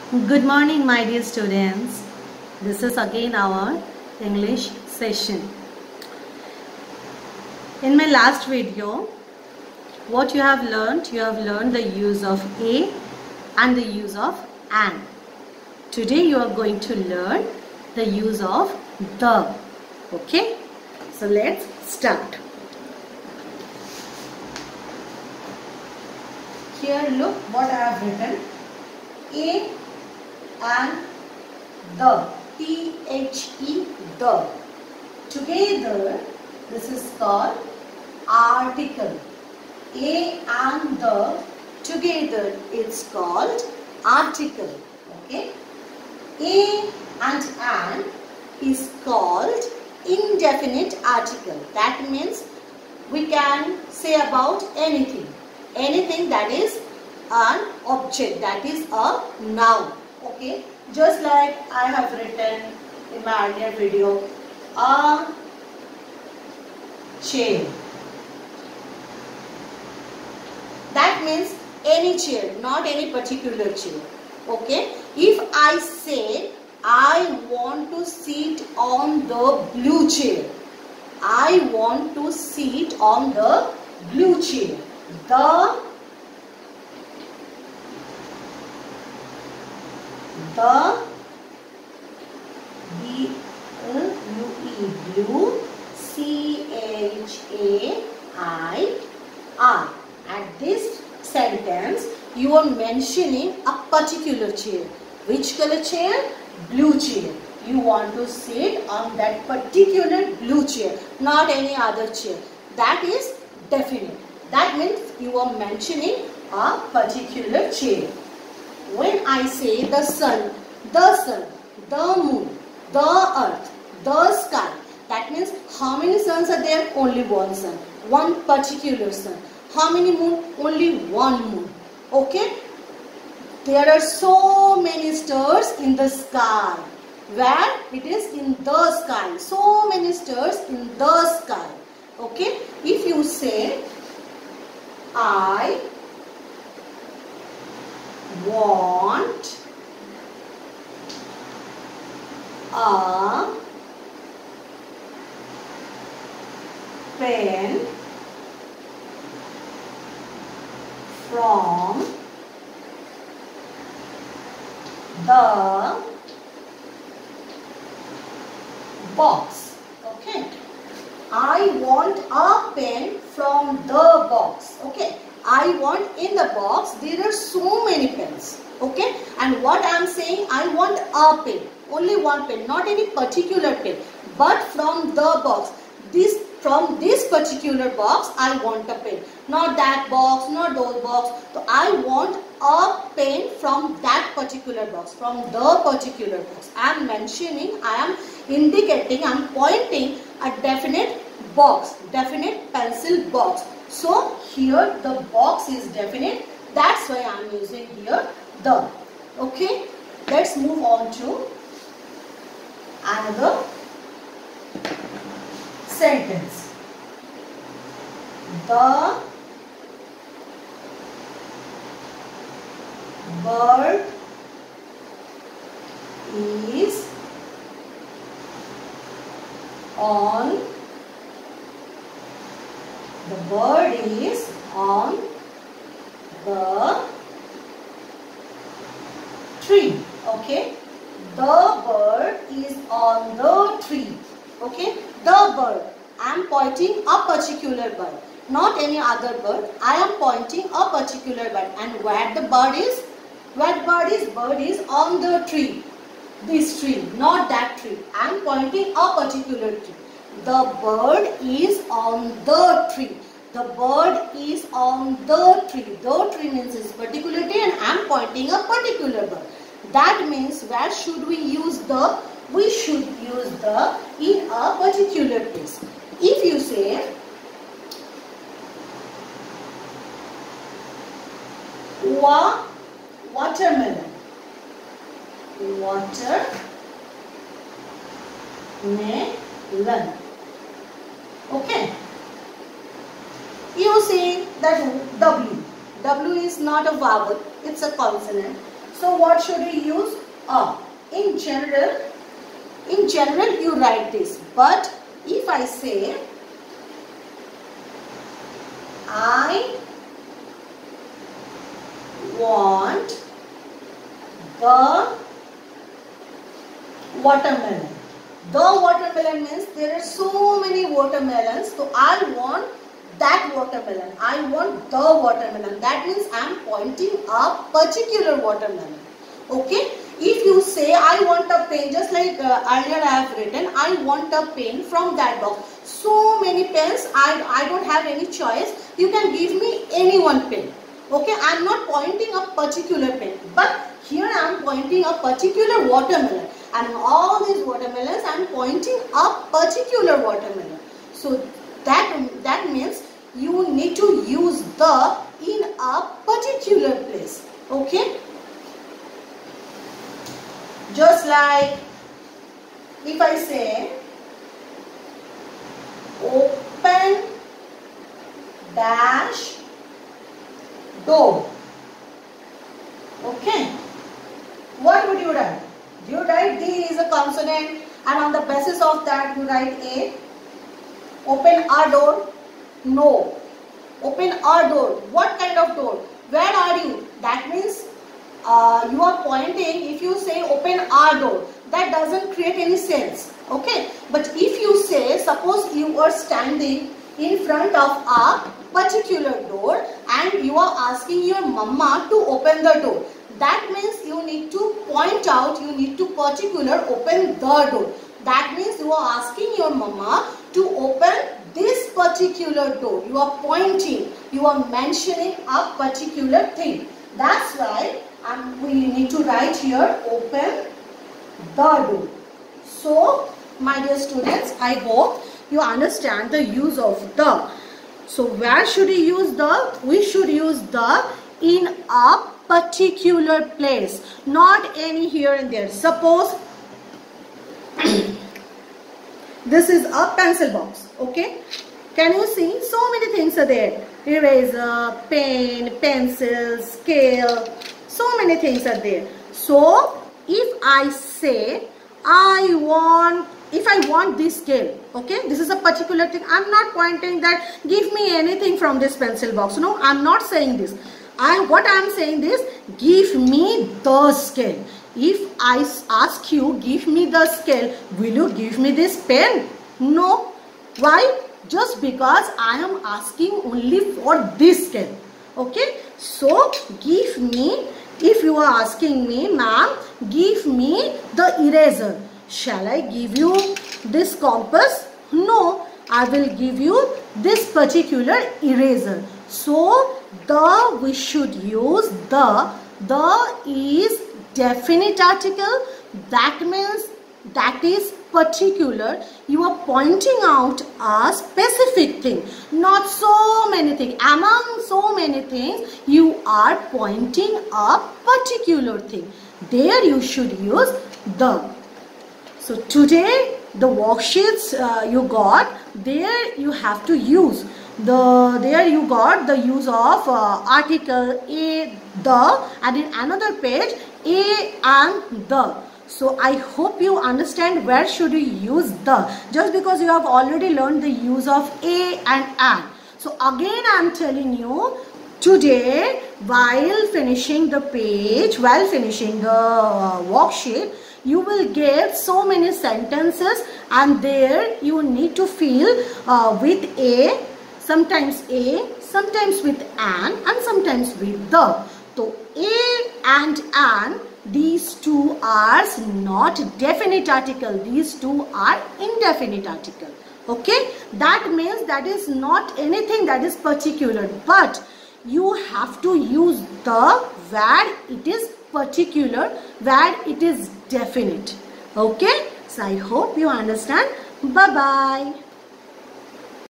Good morning, my dear students. This is again our English session. In my last video, what you have learned the use of a and the use of an. Today you are going to learn the use of the. Okay? So let's start. Here look what I have written. A and the, T-H-E, the. Together, this is called article. A and the, together it's called article. Okay? A and an is called indefinite article. That means we can say about anything. Anything that is an object, that is a noun. Okay, just like I have written in my earlier video, a chair. That means any chair, not any particular chair. Okay, if I say I want to sit on the blue chair, I want to sit on the blue chair. The B-L-U-E, blue, C-H-A-I-R. At this sentence, you are mentioning a particular chair. Which color chair? Blue chair. You want to sit on that particular blue chair, not any other chair. That is definite. That means you are mentioning a particular chair. When I say the sun, the moon, the earth, the sky, that means how many suns are there? Only one sun, one particular sun. How many moon? Only one moon. Okay? There are so many stars in the sky. Where? It is in the sky. So many stars in the sky. Okay? If you say, I want a pen from the box. Okay. I want a pen from the box. Okay. I want in the box, there are so many pens. Okay. And what I am saying, I want a pen. Only one pen. Not any particular pen. But from the box. From this particular box, I want a pen. Not that box, not those box. So I want a pen from that particular box. From the particular box. I am mentioning, I am indicating, I am pointing a definite box. Definite pencil box. So here the box is definite. That's why I am using here the. Okay. Let's move on to another sentence. The bird is on the tree. Okay. The bird is on the tree. Okay. The bird. I am pointing a particular bird. Not any other bird. I am pointing a particular bird. And where the bird is? Where bird is? Bird is on the tree. This tree. Not that tree. I am pointing a particular tree. The bird is on the tree. The bird is on the tree. The tree means this particular tree and I am pointing a particular bird. That means where should we use the? We should use the in a particular place. If you say watermelon. Watermelon. Okay. You see that W. W is not a vowel, it's a consonant. So what should we use? A. In general you write this. But if I say I want the watermelon. The watermelon means there are so many watermelons. So I want that watermelon. I want the watermelon. That means I am pointing a particular watermelon. Okay. If you say I want a pen, just like earlier I have written, I want a pen from that box. So many pens, I don't have any choice. You can give me any one pen. Okay, I am not pointing a particular pen, but here I am pointing a particular watermelon, and all these watermelons I am pointing a particular watermelon. So that means you need to use the in a particular place. Okay, just like if I say open dash door. Okay, what would you write? You write D is a consonant, and on the basis of that you write A. Open a door? No. Open a door. What kind of door? Where are you? That means you are pointing. If you say open a door, that doesn't create any sense. Okay, but if you say, suppose you are standing in front of a particular door and you are asking your mama to open the door, that means you need to point out, you need to particular open the door. That means you are asking your mama to open this particular door. You are pointing, you are mentioning a particular thing. That's why we need to write here open the door. So my dear students, I hope you understand the use of the. So where should we use the? We should use the in a particular place, not any here and there. Suppose this is a pencil box. Okay, can you see? So many things are there. Eraser, pen, pencil, scale. So many things are there. So if I say if I want this scale, okay, this is a particular thing. I'm not pointing that give me anything from this pencil box. No, I'm not saying this. What I'm saying is give me the scale. If I ask you give me the scale, will you give me this pen? No. Why? Just because I am asking only for this scale. Okay. So give me, if you are asking me, ma'am, give me the eraser. Shall I give you this compass? No, I will give you this particular eraser. So we should use the. The is definite article. That means that is particular. You are pointing out a specific thing, not so many things. Among so many things, you are pointing a particular thing. There you should use the. So today the worksheets you got, there you have to use there you got the use of article a, the, and in another page a and the. So I hope you understand where should you use the, just because you have already learned the use of a and an. So again I am telling you, today while finishing the page, while finishing the worksheet, you will get so many sentences, and there you need to fill with a, sometimes with an, and sometimes with the. So a and an, these two are not definite article, these two are indefinite article. Okay, that means that is not anything that is particular, but you have to use the where it is particular, where it is definite. Okay, so I hope you understand. Bye bye.